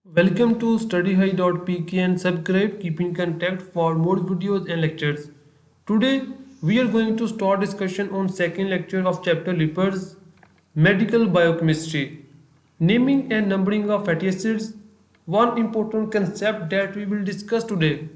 Welcome to studyhigh.pk and subscribe keeping contact for more videos and lectures. Today we are going to start discussion on second lecture of chapter lipids, medical biochemistry, naming and numbering of fatty acids. One important concept that we will discuss today.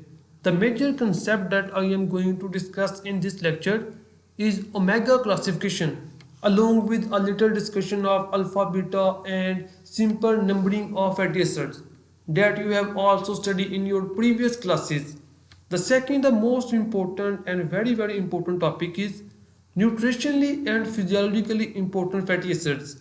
The major concept that I am going to discuss in this lecture is omega classification along with a little discussion of alpha, beta and simple numbering of fatty acids that you have also studied in your previous classes. The second, the most important and very important topic is nutritionally and physiologically important fatty acids.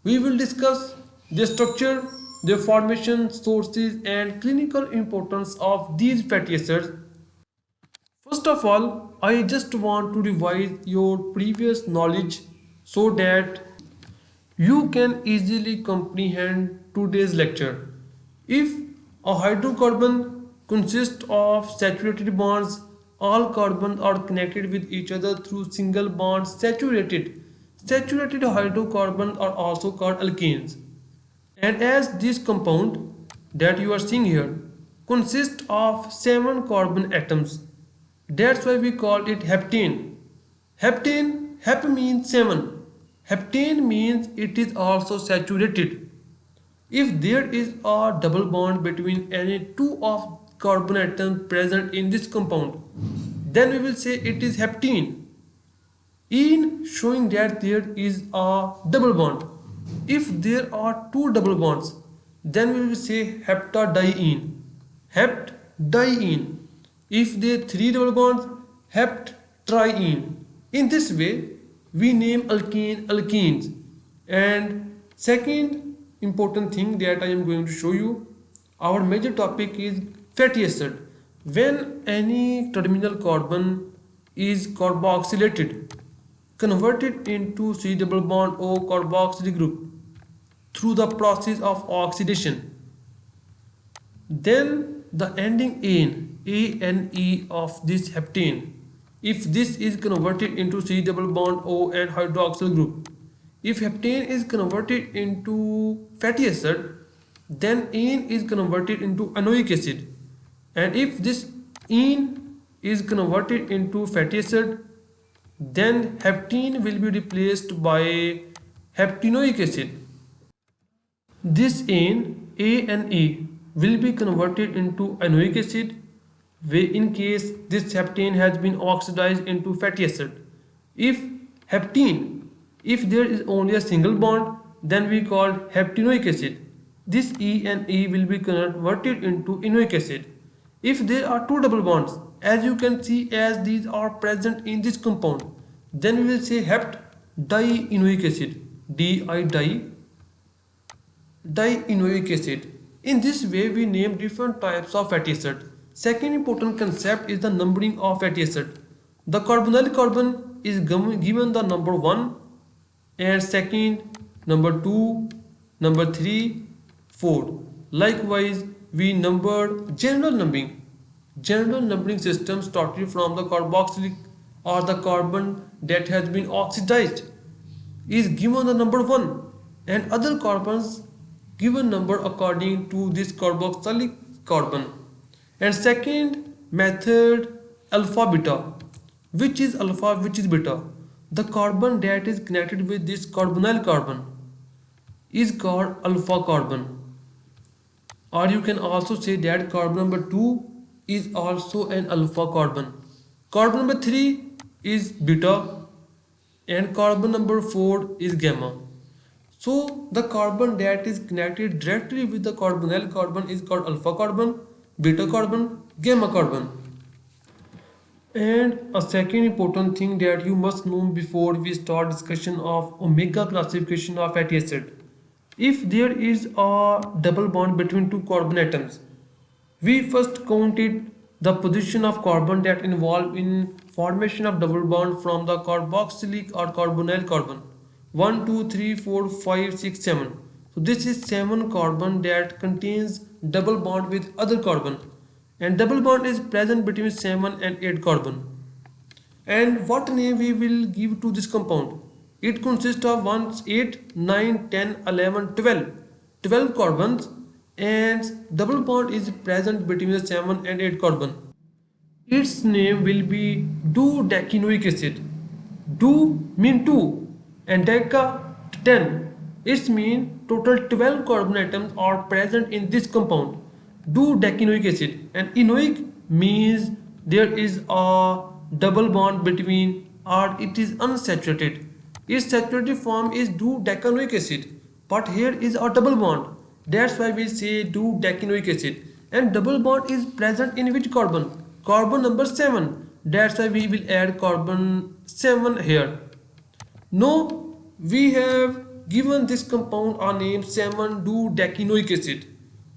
We will discuss their structure, their formation, sources and clinical importance of these fatty acids. First of all, I just want to revise your previous knowledge so that you can easily comprehend today's lecture. If a hydrocarbon consists of saturated bonds, all carbons are connected with each other through single bonds saturated. Saturated hydrocarbons are also called alkanes. And as this compound that you are seeing here consists of 7 carbon atoms, that's why we call it heptane. Hep means 7. Heptane means it is also saturated. If there is a double bond between any two of carbon atoms present in this compound, then we will say it is heptene. In showing that there is a double bond. If there are two double bonds, then we will say heptadiene. Heptadiene. If there are three double bonds, heptriene. In this way, we name alkenes. And second important thing that I am going to show you, our major topic is fatty acid. When any terminal carbon is carboxylated, converted into C double bond O carboxyl group through the process of oxidation, then the ending ane of this heptane, if this is converted into C double bond O and hydroxyl group, if heptane is converted into fatty acid, then ene is converted into enoic acid, and if this ene is converted into fatty acid, then heptene will be replaced by heptenoic acid. This ane, ANE, will be converted into enoic acid in case this heptane has been oxidized into fatty acid. If heptene, if there is only a single bond, then we call heptenoic acid. This E and E will be converted into enoic acid. If there are two double bonds, as you can see as these are present in this compound, then we will say hept dienoic acid, dienoic acid. In this way, we name different types of fatty acid. Second important concept is the numbering of fatty acid. The carbonyl carbon is given the number 1 and second, number 2, number 3, 4. Likewise, we numbered general numbering. General numbering system started from the carboxylic or the carbon that has been oxidized is given the number 1 and other carbons given number according to this carboxylic carbon. And second method, alpha beta. Which is alpha, which is beta? The carbon that is connected with this carbonyl carbon is called alpha carbon, or you can also say that carbon number 2 is also an alpha carbon. Carbon number 3 is beta and carbon number 4 is gamma. So the carbon that is connected directly with the carbonyl carbon is called alpha carbon, beta carbon, gamma carbon. And a second important thing that you must know before we start discussion of omega classification of fatty acid. If there is a double bond between two carbon atoms, we first counted the position of carbon that involved in formation of double bond from the carboxylic or carbonyl carbon. 1, 2, 3, 4, 5, 6, 7. So this is 7 carbon that contains double bond with other carbon, and double bond is present between 7 and 8 carbon. And what name we will give to this compound? It consists of 1, 8, 9, 10, 11, 12. 12 carbons and double bond is present between the 7 and 8 carbon. Its name will be do-decanoic acid. Do mean 2 and deca 10. It means total 12 carbon atoms are present in this compound. Do-decanoic acid, and enoic means there is a double bond between or it is unsaturated. Its saturated form is do-decanoic acid, but here is a double bond. That's why we say do-decanoic acid. And double bond is present in which carbon? Carbon number 7. That's why we will add carbon 7 here. Now we have given this compound a name 7-do-decanoic acid.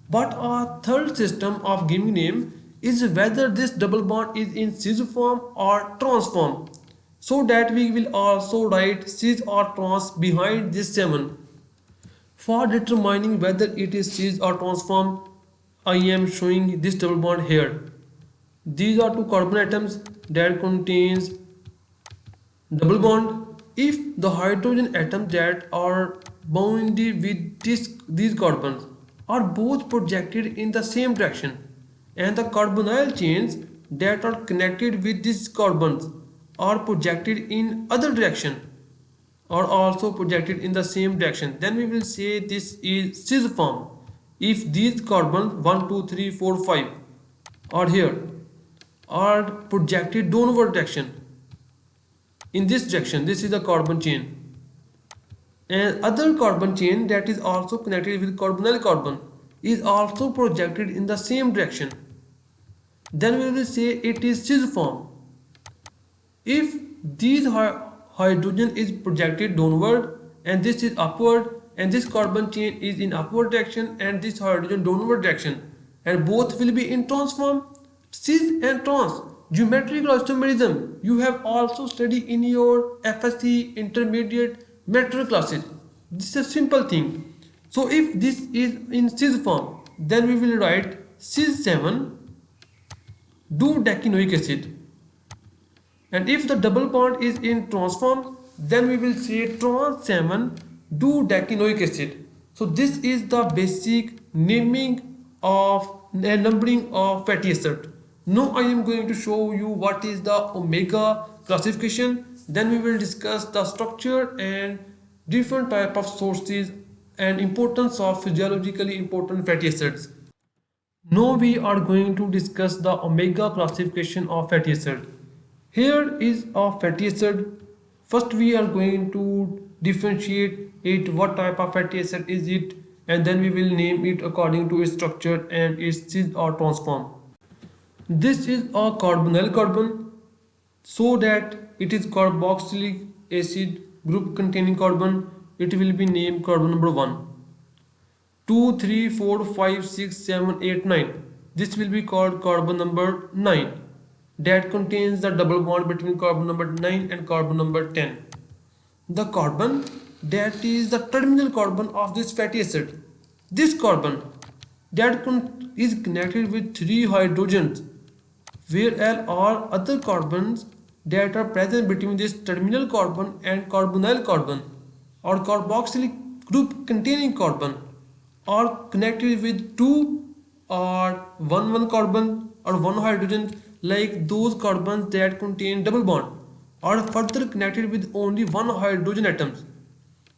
But our third system of giving name is whether this double bond is in cis form or trans form. So that we will also write cis or trans behind this 7. For determining whether it is cis or trans form, I am showing this double bond here. These are two carbon atoms that contains double bond. If the hydrogen atoms that are bound with these carbons are both projected in the same direction, and the carbonyl chains that are connected with these carbons are projected in other direction, are also projected in the same direction, then we will say this is cis form. If these carbons 1 2 3 4 5 are here are projected downward direction, in this direction, this is a carbon chain, and other carbon chain that is also connected with carbonyl carbon is also projected in the same direction, then we will say it is cis form. If these hydrogen is projected downward and this is upward, and this carbon chain is in upward direction and this hydrogen downward direction, and both will be in trans form. Cis and trans, geometrical isomerism, you have also studied in your FSC intermediate metal classes. This is a simple thing. So if this is in cis form, then we will write cis 7 do-decanoic acid. And if the double bond is in trans form, then we will say trans 7 do-decanoic acid. So this is the basic naming of and numbering of fatty acid. Now I am going to show you what is the omega classification. Then we will discuss the structure and different type of sources and importance of physiologically important fatty acids. Now we are going to discuss the omega classification of fatty acid. Here is a fatty acid. First we are going to differentiate it, what type of fatty acid is it, and then we will name it according to its structure and its cis or trans form. This is a carbonyl carbon, so that it is carboxylic acid group containing carbon. It will be named carbon number 1. 2, 3, 4, 5, 6, 7, 8, 9. This will be called carbon number 9. That contains the double bond between carbon number 9 and carbon number 10. The carbon that is the terminal carbon of this fatty acid. This carbon that is connected with 3 hydrogens, whereas all other carbons that are present between this terminal carbon and carbonyl carbon or carboxylic group containing carbon are connected with 2 or 1 carbon or 1 hydrogen, like those carbons that contain double bond are further connected with only 1 hydrogen atoms,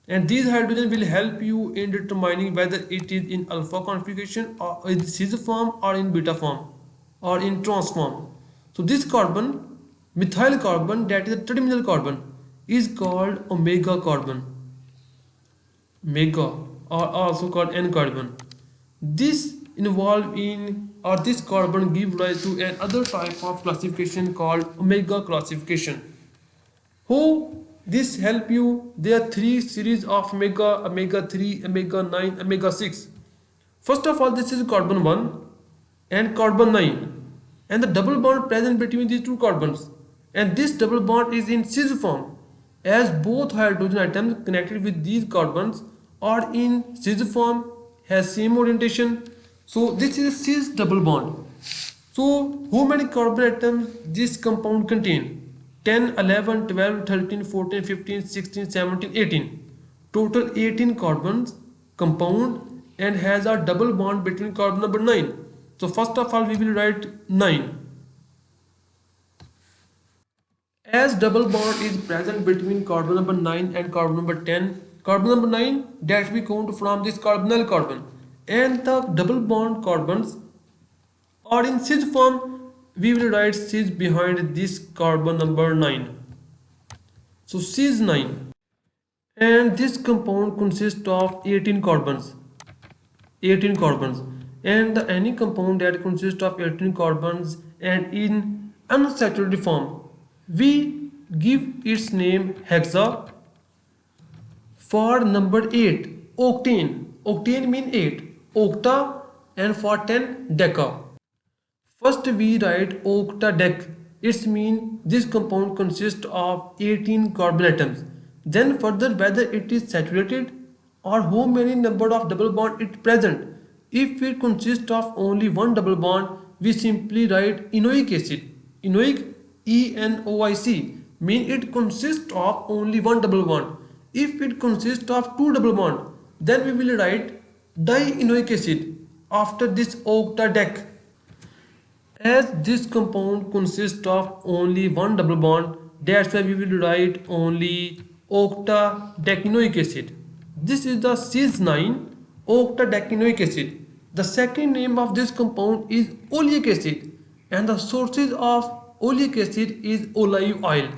and these hydrogen will help you in determining whether it is in alpha configuration or in cis form or in beta form or in trans form. So this carbon, methyl carbon, that is a terminal carbon, is called omega carbon, omega, or also called N carbon. This involve in or this carbon give rise to another type of classification called omega classification. How this help you? There are 3 series of omega, omega 3, omega 9, omega 6. First of all, this is carbon 1 and carbon 9, and the double bond present between these two carbons, and this double bond is in cis form, as both hydrogen atoms connected with these carbons are in cis form, has same orientation. So this is a cis double bond. So how many carbon atoms this compound contain? 10, 11, 12, 13, 14, 15, 16, 17, 18. Total 18 carbons compound, and has a double bond between carbon number 9. So first of all we will write 9. As double bond is present between carbon number 9 and carbon number 10, carbon number 9 that we count from this carbonyl carbon, and the double bond carbons are in cis form, we will write cis behind this carbon number 9. So cis 9, and this compound consists of 18 carbons. 18 carbons, and any compound that consists of 18 carbons and in unsaturated form, we give its name hexa. For number 8, octane. Octane means 8. Octa, and for 10, deca. First we write octadec. It means this compound consists of 18 carbon atoms. Then further whether it is saturated or how many number of double bond it present. If it consists of only one double bond, we simply write enoic acid. Enoic, ENOIC, mean it consists of only one double bond. If it consists of two double bond, then we will write dienoic acid after this octadec. As this compound consists of only one double bond, that's why we will write only octadecanoic acid. This is the cis 9 octadecanoic acid. The second name of this compound is oleic acid, and the sources of oleic acid is olive oil.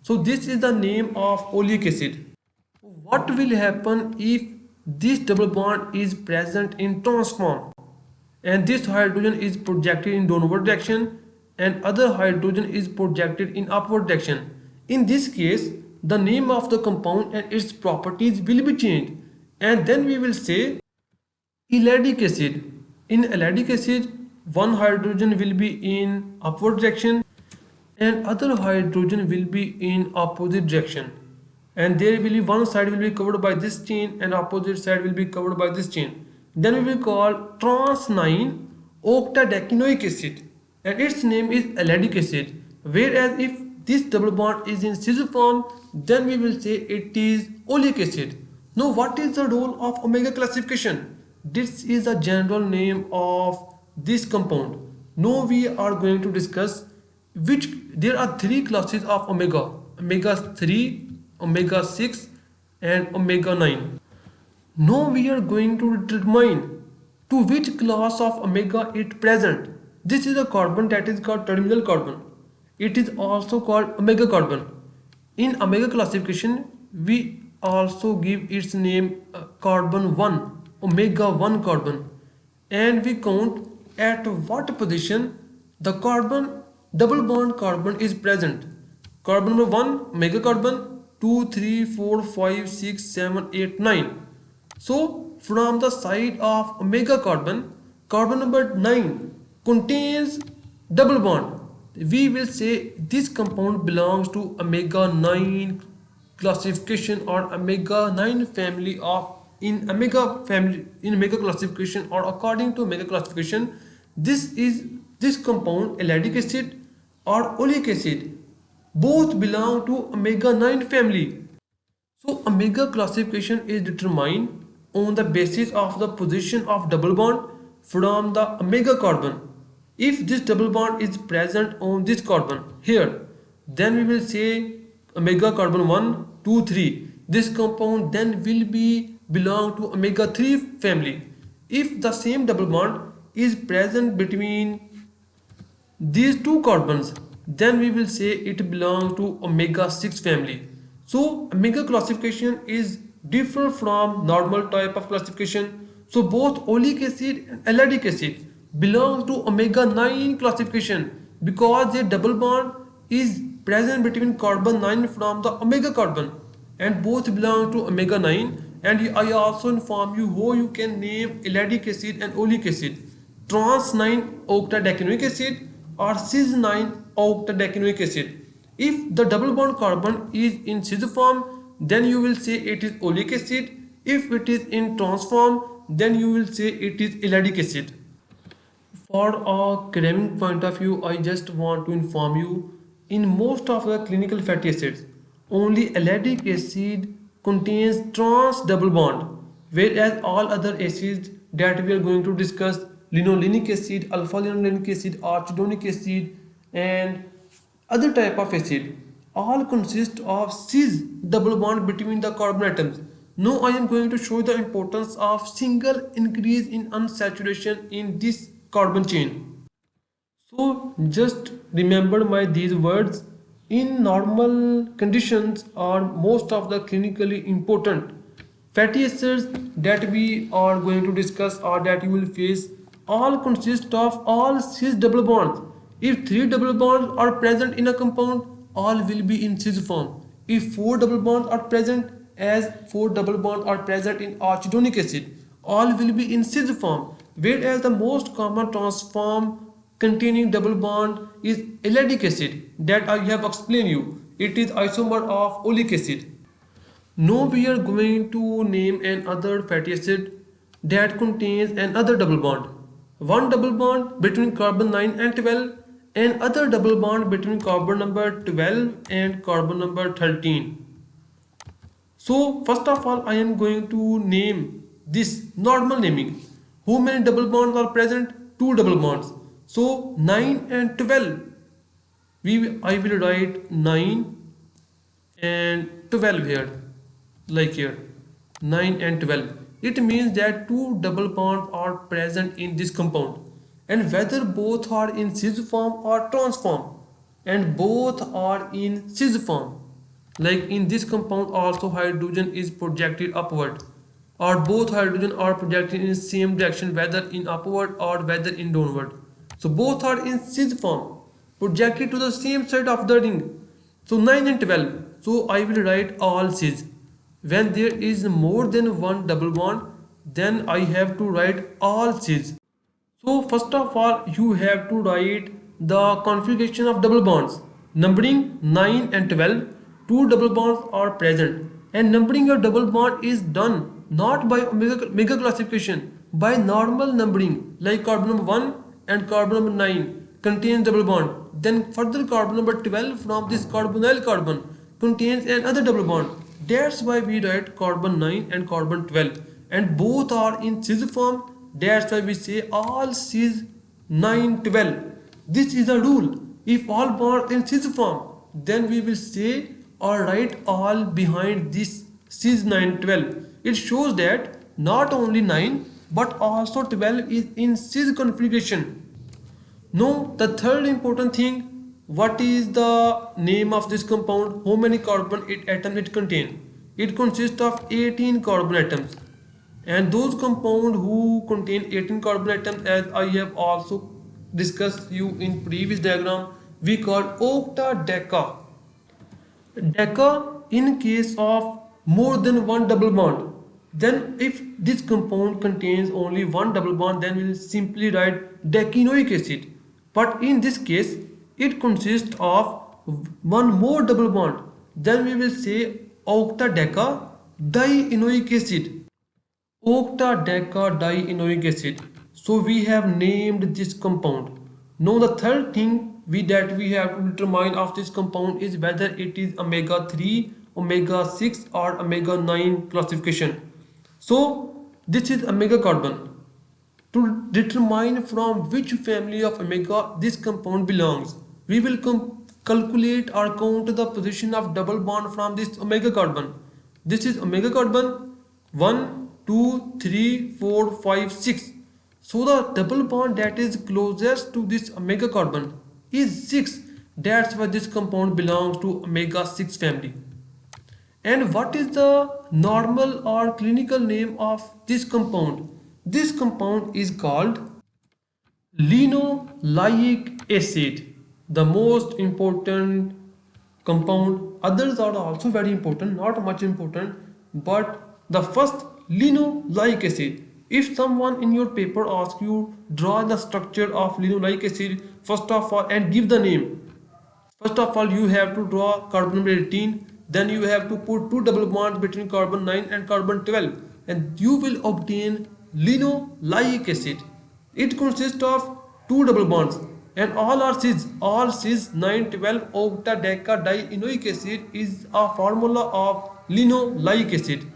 So this is the name of oleic acid. What will happen if this double bond is present in trans form and this hydrogen is projected in downward direction and other hydrogen is projected in upward direction? In this case, the name of the compound and its properties will be changed, and then we will say elatic acid. In elatic acid, one hydrogen will be in upward direction and other hydrogen will be in opposite direction, and there will be one side will be covered by this chain and opposite side will be covered by this chain. Then we will call trans 9 octadecanoic acid, and its name is elatic acid. Whereas if this double bond is in cis form, then we will say it is oleic acid. Now what is the role of omega classification? This is the general name of this compound. Now we are going to discuss which there are three classes of omega: omega 3, omega 6 and omega 9. Now we are going to determine to which class of omega it present. This is a carbon that is called terminal carbon. It is also called omega carbon. In omega classification, we also give its name carbon 1, omega 1 carbon, and we count at what position the carbon double bond carbon is present. Carbon number 1, omega carbon, 2, 3, 4, 5, 6, 7, 8, 9. So from the side of omega carbon, carbon number 9 contains double bond. We will say this compound belongs to omega 9 classification or omega 9 family of in omega classification, or according to omega classification, this compound elatic acid or oleic acid both belong to omega 9 family. So omega classification is determined on the basis of the position of double bond from the omega carbon. If this double bond is present on this carbon here, then we will say omega carbon 1, 2, 3. This compound then will be belong to omega 3 family. If the same double bond is present between these two carbons, then we will say it belongs to omega 6 family. So omega classification is different from normal type of classification. So both oleic acid and elatic acid belongs to omega 9 classification because their double bond is present between carbon 9 from the omega carbon, and both belong to omega 9. And I also inform you how you can name elatic acid and oleic acid: trans 9 octadecanoic acid or cis 9 octadecanoic acid. If the double bond carbon is in cis form, then you will say it is oleic acid. If it is in trans form, then you will say it is elatic acid. For a academic point of view, I just want to inform you, in most of the clinical fatty acids, only elatic acid contains trans double bond, whereas all other acids that we are going to discuss linolenic acid, alpha linolenic acid, arachidonic acid, and other type of acid. All consist of cis double bond between the carbon atoms. Now I am going to show the importance of single increase in unsaturation in this carbon chain. So just remember my these words. In normal conditions are most of the clinically important fatty acids that we are going to discuss or that you will face all consist of all cis double bonds. If three double bonds are present in a compound, all will be in cis form. If four double bonds are present, as four double bonds are present in arachidonic acid, all will be in cis form. Whereas the most common transform containing double bond is elladic acid that I have explained you. It is isomer of oleic acid. Now we are going to name another fatty acid that contains another double bond. One double bond between carbon 9 and 12 and other double bond between carbon number 12 and carbon number 13. So first of all I am going to name this normal naming. How many double bonds are present? Two double bonds. So 9 and 12. I will write 9 and 12 here, like here, 9 and 12. It means that two double bonds are present in this compound, and whether both are in cis form or trans form, and both are in cis form. Like in this compound also hydrogen is projected upward, or both hydrogen are projected in the same direction, whether in upward or whether in downward. So both are in cis form, projected to the same side of the ring. So 9 and 12. So I will write all cis. When there is more than one double bond, then I have to write all cis. So first of all, you have to write the configuration of double bonds. Numbering 9 and 12, two double bonds are present. And numbering your double bond is done not by omega classification, by normal numbering, like carbon number 1 and carbon number 9 contains double bond. Then further carbon number 12 from this carbonyl carbon contains another double bond. That's why we write carbon 9 and carbon 12, and both are in cis form. That's why we say all cis 9 12. This is a rule. If all bonds in cis form, then we will say or write all behind this cis 9 12. It shows that not only 9 but also 12 is in cis configuration. Now the third important thing, what is the name of this compound? How many carbon atoms it contains? It consists of 18 carbon atoms. And those compounds who contain 18 carbon atoms, as I have also discussed you in previous diagram, we call octadeca. Deca in case of more than one double bond. Then if this compound contains only one double bond, then we will simply write decanoic acid. But in this case, it consists of one more double bond. Then we will say octadeca dienoic acid. Octadeca dienoic acid. So we have named this compound. Now the third thing that we have to determine of this compound is whether it is omega 3, omega 6 or omega 9 classification. So this is omega carbon. To determine from which family of omega this compound belongs, we will calculate or count the position of double bond from this omega carbon. This is omega carbon 1, 2, 3, 4, 5, 6. So the double bond that is closest to this omega carbon is 6. That's why this compound belongs to omega 6 family. And what is the normal or clinical name of this compound? This compound is called linoleic acid, the most important compound. Others are also very important, not much important, but the first, linoleic acid. If someone in your paper asks you draw the structure of linoleic acid, first of all, and give the name. First of all, you have to draw carbon number 18. Then you have to put two double bonds between carbon 9 and carbon 12, and you will obtain linoleic acid. It consists of two double bonds and all are cis. All cis 912 octadeca dienoic acid is a formula of linoleic acid.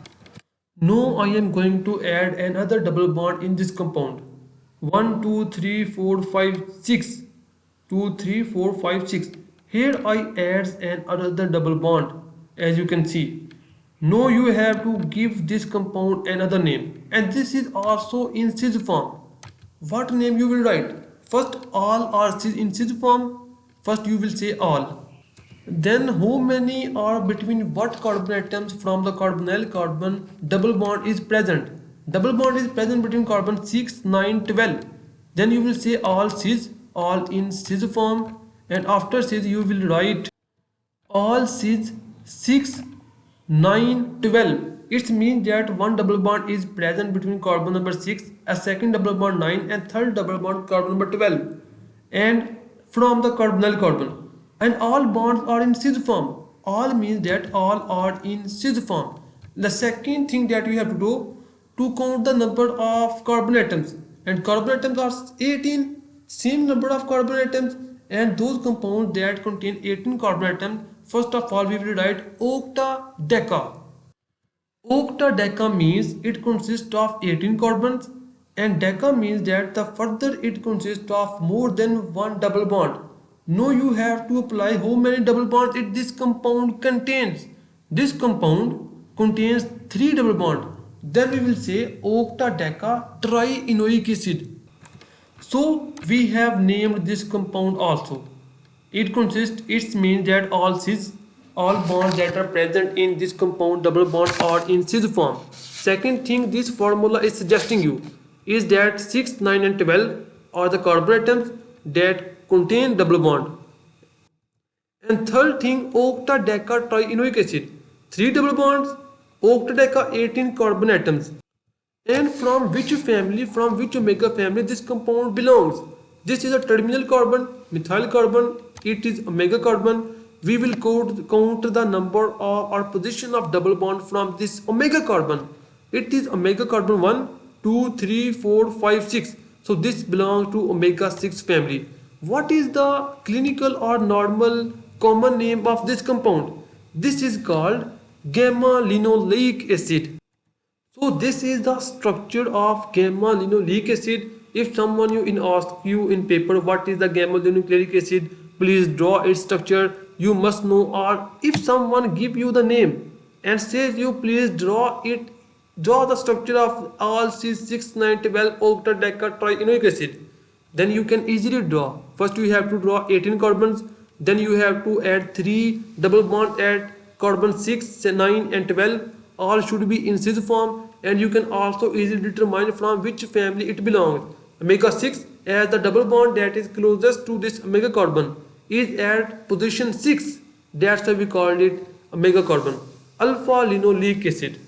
Now I am going to add another double bond in this compound. 1, 2, 3, 4, 5, 6. 2, 3, 4, 5, 6. Here I add another double bond, as you can see. Now you have to give this compound another name, and this is also in cis form. What name you will write? First, all are in cis form. First you will say all. Then how many are between what carbon atoms from the carbonyl carbon double bond is present? Double bond is present between carbon 6, 9, 12. Then you will say all cis, all in cis form, and after cis you will write all cis 6, 9, 12. It means that one double bond is present between carbon number 6, a second double bond 9, and third double bond carbon number 12. And from the carbonyl carbon. And all bonds are in cis form. All means that all are in cis form. The second thing that we have to do to count the number of carbon atoms. And carbon atoms are 18, same number of carbon atoms, and those compounds that contain 18 carbon atoms, first of all we will write octadeca. Octadeca means it consists of 18 carbons, and deca means that the further it consists of more than one double bond. Now you have to apply how many double bonds this compound contains. This compound contains 3 double bonds. Then we will say octadeca trienoic acid. So we have named this compound also. It means that all bonds that are present in this compound double bonds are in cis form. Second thing this formula is suggesting you is that 6, 9 and 12 are the carbon atoms that contain double bond. And third thing, octadeca trienoic acid. 3 double bonds, octadeca 18 carbon atoms. And from which family, from which omega family this compound belongs? This is a terminal carbon, methyl carbon, it is omega carbon. We will count the number or position of double bond from this omega carbon. It is omega carbon 1, 2, 3, 4, 5, 6. So this belongs to omega 6 family. What is the clinical or normal common name of this compound? This is called gamma linoleic acid. So this is the structure of gamma linoleic acid. If someone ask you in paper what is the gamma linoleic acid, please draw its structure. You must know. Or if someone give you the name and says you please draw the structure of all C6, 9, 12 octadeca trienoic acid, then you can easily draw. First you have to draw 18 carbons, then you have to add 3 double bonds at carbon 6, 9 and 12. All should be in cis form, and you can also easily determine from which family it belongs. Omega 6, as the double bond that is closest to this omega carbon is at position 6. That's why we called it omega carbon. Alpha linoleic acid.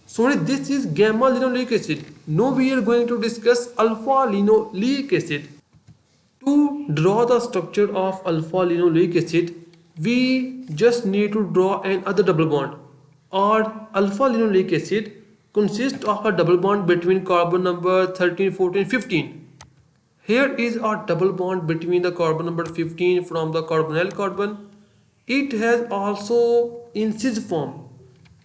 Sorry, this is gamma linoleic acid. Now we are going to discuss alpha linoleic acid. To draw the structure of alpha linoleic acid, we just need to draw another double bond. Or alpha linoleic acid consists of a double bond between carbon number 13, 14, 15. Here is a double bond between the carbon number 15 from the carbonyl carbon. It has also in cis form.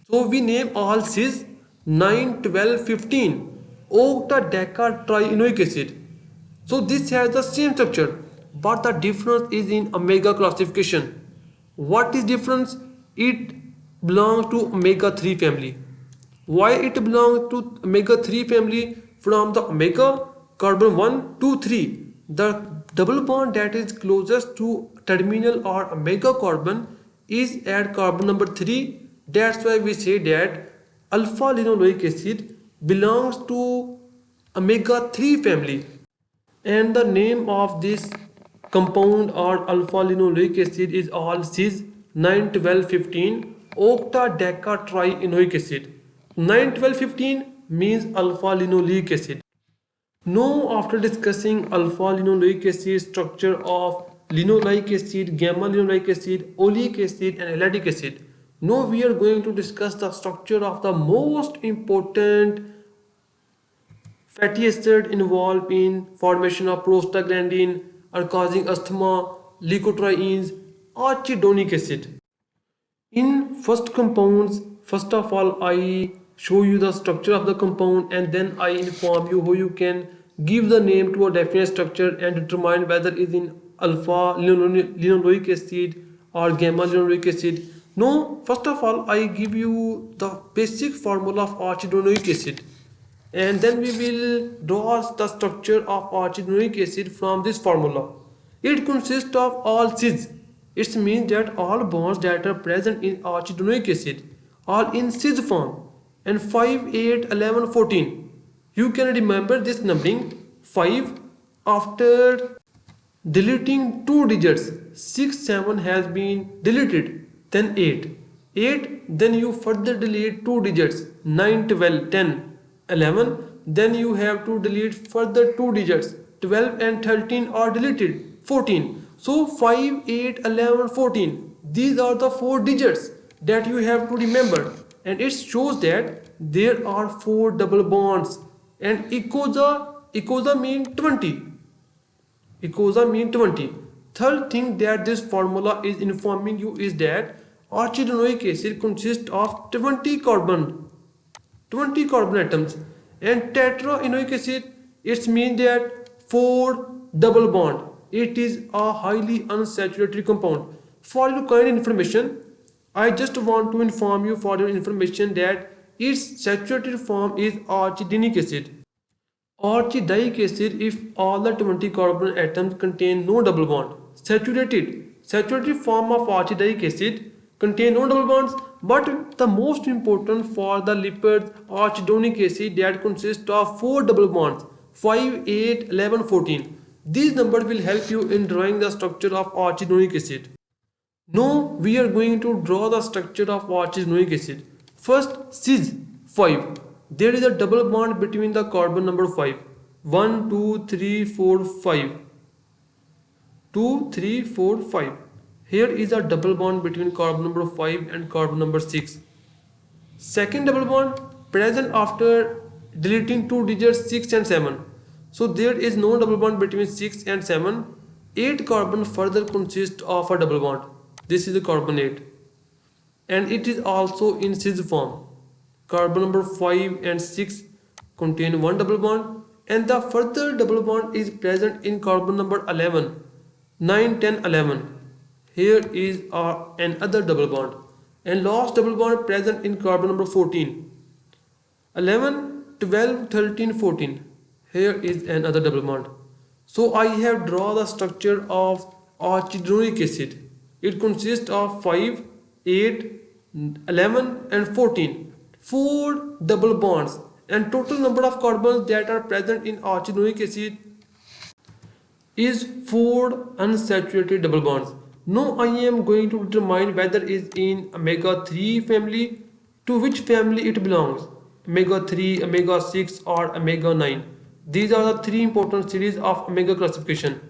So we name all cis 9, 12, 15 octadeca trienoic acid. So this has the same structure, but the difference is in omega classification. What is difference? It belongs to omega 3 family. Why it belongs to omega 3 family? From the omega carbon 1, 2, 3. The double bond that is closest to terminal or omega carbon is at carbon number 3. That's why we say that alpha linoleic acid belongs to omega 3 family. And the name of this compound or alpha linoleic acid is all cis 9, 12, 15 octadeca trienoic acid. 9, 12, 15 means alpha linoleic acid. Now after discussing alpha linoleic acid, structure of linoleic acid, gamma linoleic acid, oleic acid and halidic acid, now we are going to discuss the structure of the most important fatty acid involved in formation of prostaglandin are causing asthma, leukotrienes, arachidonic acid. In first compounds, first of all I show you the structure of the compound, and then I inform you how you can give the name to a definite structure and determine whether it is in alpha linoleic acid or gamma linoleic acid. No, first of all I give you the basic formula of arachidonic acid, and then we will draw the structure of arachidonic acid from this formula. It consists of all cis. It means that all bonds that are present in arachidonic acid are in cis form, and 5, 8, 11, 14. You can remember this numbering 5 after deleting 2 digits. 6, 7 has been deleted, then 8. 8, then you further delete 2 digits. 9, 12, 10, 11. Then you have to delete further 2 digits. 12 and 13 are deleted. 14. So 5, 8, 11, 14. These are the 4 digits that you have to remember. And it shows that there are 4 double bonds. And icosa means 20. Icosa means 20. Third thing that this formula is informing you is that arachidonic acid consists of 20 carbon atoms, and tetraenoic acid, it means that 4 double bond. It is a highly unsaturated compound. For your kind information, I just want to inform you for your information that its saturated form is arachidonic acid. Arachidonic acid if all the 20 carbon atoms contain no double bond. Saturated form of arachidonic acid contain no double bonds, but the most important for the lipids arachidonic acid that consists of 4 double bonds, 5, 8, 11, 14. These numbers will help you in drawing the structure of arachidonic acid. Now we are going to draw the structure of arachidonic acid. First, cis 5. There is a double bond between the carbon number 5. 1, 2, 3, 4, 5. 2, 3, 4, 5. Here is a double bond between carbon number 5 and carbon number 6. Second double bond present after deleting 2 digits 6 and 7. So there is no double bond between 6 and 7. 8 carbon further consists of a double bond. This is a carbon 8. And it is also in cis form. Carbon number 5 and 6 contain one double bond, and the further double bond is present in carbon number 11. 9, 10, 11. Here is another double bond, and last double bond present in carbon number 14. 11, 12, 13, 14. Here is another double bond. So I have drawn the structure of arachidonic acid. It consists of 5, 8, 11 and 14. 4 double bonds, and total number of carbons that are present in arachidonic acid is 4 unsaturated double bonds. Now I am going to determine whether it is in omega 3 family, to which family it belongs. Omega 3, omega 6 or omega 9. These are the 3 important series of omega classification.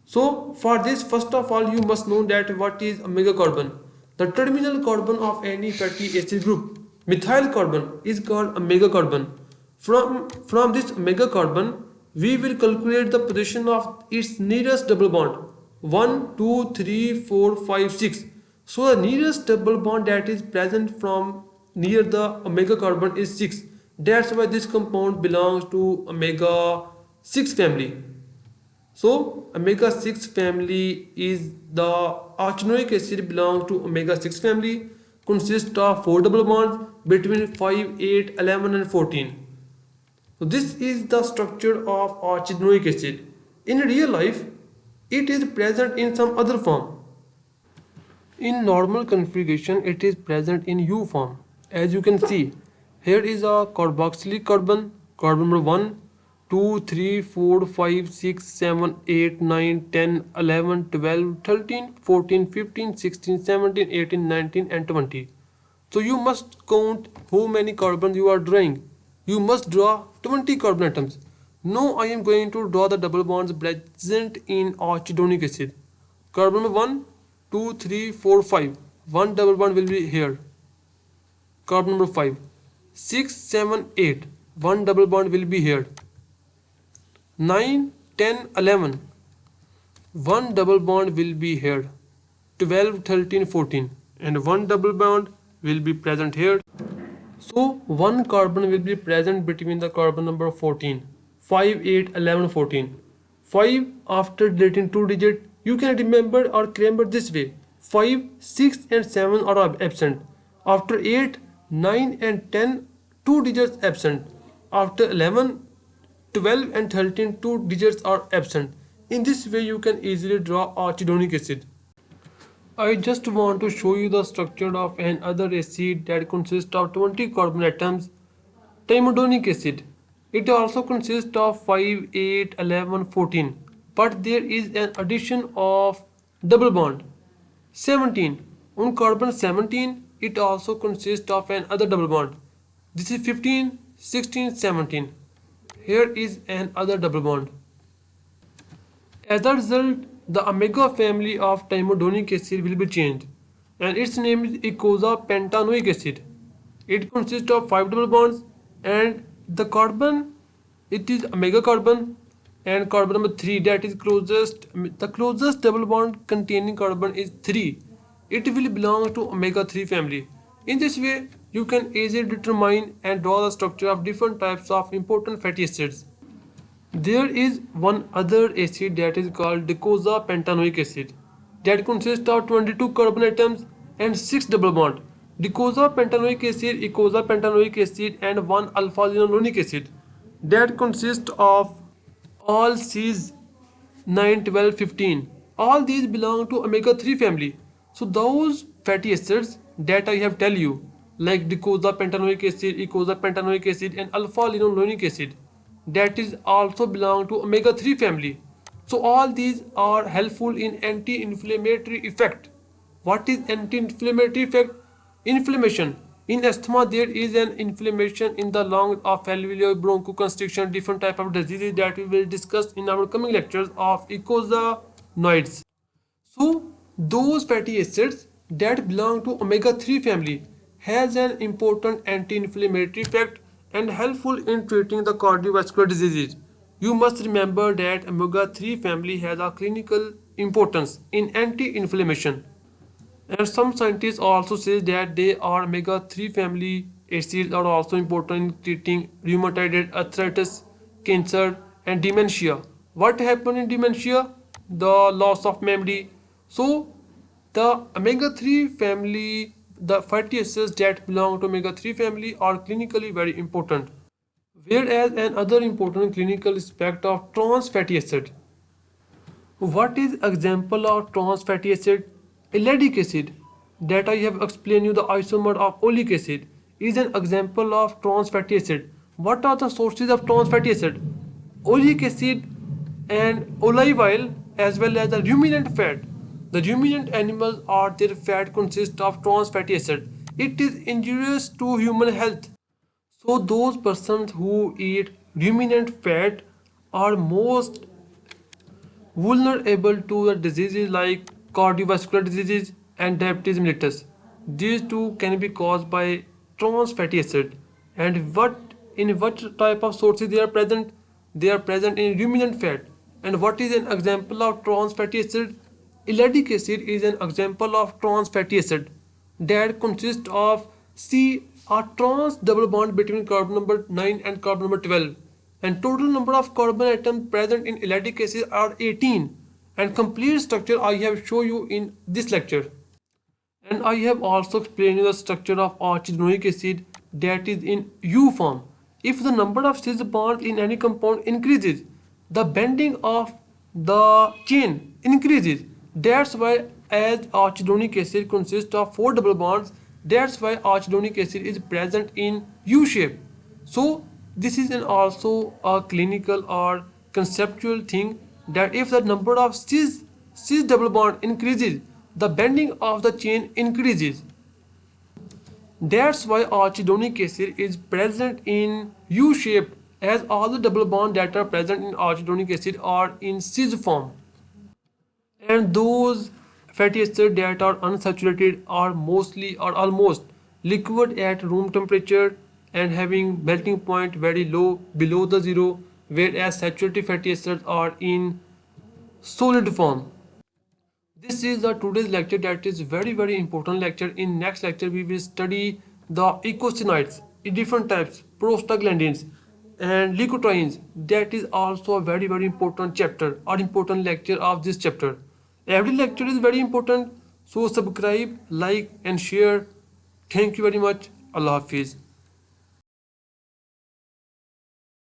So for this, first of all, you must know that what is omega carbon. The terminal carbon of any fatty acid group, methyl carbon, is called omega carbon. From this omega carbon, we will calculate the position of its nearest double bond. 1, 2, 3, 4, 5, 6. So the nearest double bond that is present from near the omega carbon is 6. That's why this compound belongs to omega 6 family. So omega 6 family is the arachidonic acid belongs to omega 6 family, consists of 4 double bonds between 5, 8, 11 and 14. So this is the structure of arachidonic acid. In real life, it is present in some other form. In normal configuration, it is present in U form. As you can see, here is a carboxylic carbon, carbon number 1, 2, 3, 4, 5, 6, 7, 8, 9, 10, 11, 12, 13, 14, 15, 16, 17, 18, 19 and 20. So you must count how many carbons you are drawing. You must draw 20 carbon atoms. Now I am going to draw the double bonds present in arachidonic acid. Carbon number 1, 2, 3, 4, 5. One double bond will be here. Carbon number 5. 6, 7, 8. One double bond will be here. 9, 10, 11. One double bond will be here. 12, 13, 14. And one double bond will be present here. So one carbon will be present between the carbon number 14, 5, 8, 11, 14. 5 after deleting 2 digit, you can remember or remember this way. 5, 6 and 7 are absent. After 8, 9 and 10, 2 digits absent. After 11, 12 and 13, 2 digits are absent. In this way you can easily draw arachidonic acid. I just want to show you the structure of another acid that consists of 20 carbon atoms, timodonic acid. It also consists of 5, 8, 11, 14. But there is an addition of double bond. 17. On carbon 17, it also consists of another double bond. This is 15, 16, 17. Here is another double bond. As a result, the omega family of timodonic acid will be changed, and its name is icosapentanoic acid. It consists of 5 double bonds, and the carbon, it is omega carbon, and carbon number 3, that is the closest double bond containing carbon is 3. It will belong to omega 3 family. In this way, you can easily determine and draw the structure of different types of important fatty acids. There is one other acid that is called docosapentanoic acid that consists of 22 carbon atoms and 6 double bond. Docosapentanoic acid, icosapentanoic acid and 1 alpha-linolenic acid that consists of all Cs 9, 12, 15. All these belong to omega 3 family. So those fatty acids that I have tell you like docosapentanoic acid, icosapentanoic acid and alpha-linolenic acid that is also belong to omega 3 family. So all these are helpful in anti-inflammatory effect. What is anti-inflammatory effect? Inflammation. In asthma there is an inflammation in the lungs of alveolar bronchoconstriction, different type of diseases that we will discuss in our coming lectures of icosanoids. So those fatty acids that belong to omega 3 family has an important anti-inflammatory effect and helpful in treating the cardiovascular diseases. You must remember that omega 3 family has a clinical importance in anti-inflammation. And some scientists also say that they are omega 3 family acids are also important in treating rheumatoid arthritis, cancer, and dementia. What happens in dementia? The loss of memory. So, the omega 3 family, the fatty acids that belong to omega 3 family are clinically very important. Whereas another important clinical aspect of trans fatty acid. What is example of trans fatty acid? Elladic acid that I have explained you the isomer of oleic acid is an example of trans fatty acid. What are the sources of trans fatty acid? Oleic acid and olive oil as well as the ruminant fat. The ruminant animals or their fat consist of trans fatty acid. It is injurious to human health. So those persons who eat ruminant fat are most vulnerable to the diseases like cardiovascular diseases and diabetes mellitus. These two can be caused by trans fatty acid. And what type of sources they are present? They are present in ruminant fat. And what is an example of trans fatty acid? Elladic acid is an example of trans fatty acid that consists of C, a trans double bond between carbon number 9 and carbon number 12, and total number of carbon atoms present in elladic acid are 18, and complete structure I have shown you in this lecture. And I have also explained the structure of arachidonic acid that is in U form. If the number of cis bonds in any compound increases, the bending of the chain increases. That's why as arachidonic acid consists of 4 double bonds, that's why arachidonic acid is present in U shape. So this is also a clinical or conceptual thing that if the number of cis double bond increases, the bending of the chain increases. That's why arachidonic acid is present in U shape as all the double bonds that are present in arachidonic acid are in cis form. And those fatty acids that are unsaturated are mostly or almost liquid at room temperature and having melting point very low below the zero, whereas saturated fatty acids are in solid form. This is the today's lecture that is very important lecture. In next lecture we will study the eicosanoids. different types, prostaglandins and leukotrienes. That is also a very important chapter or important lecture of this chapter. Every lecture is very important, so subscribe, like and share. Thank you very much. Allah Hafiz.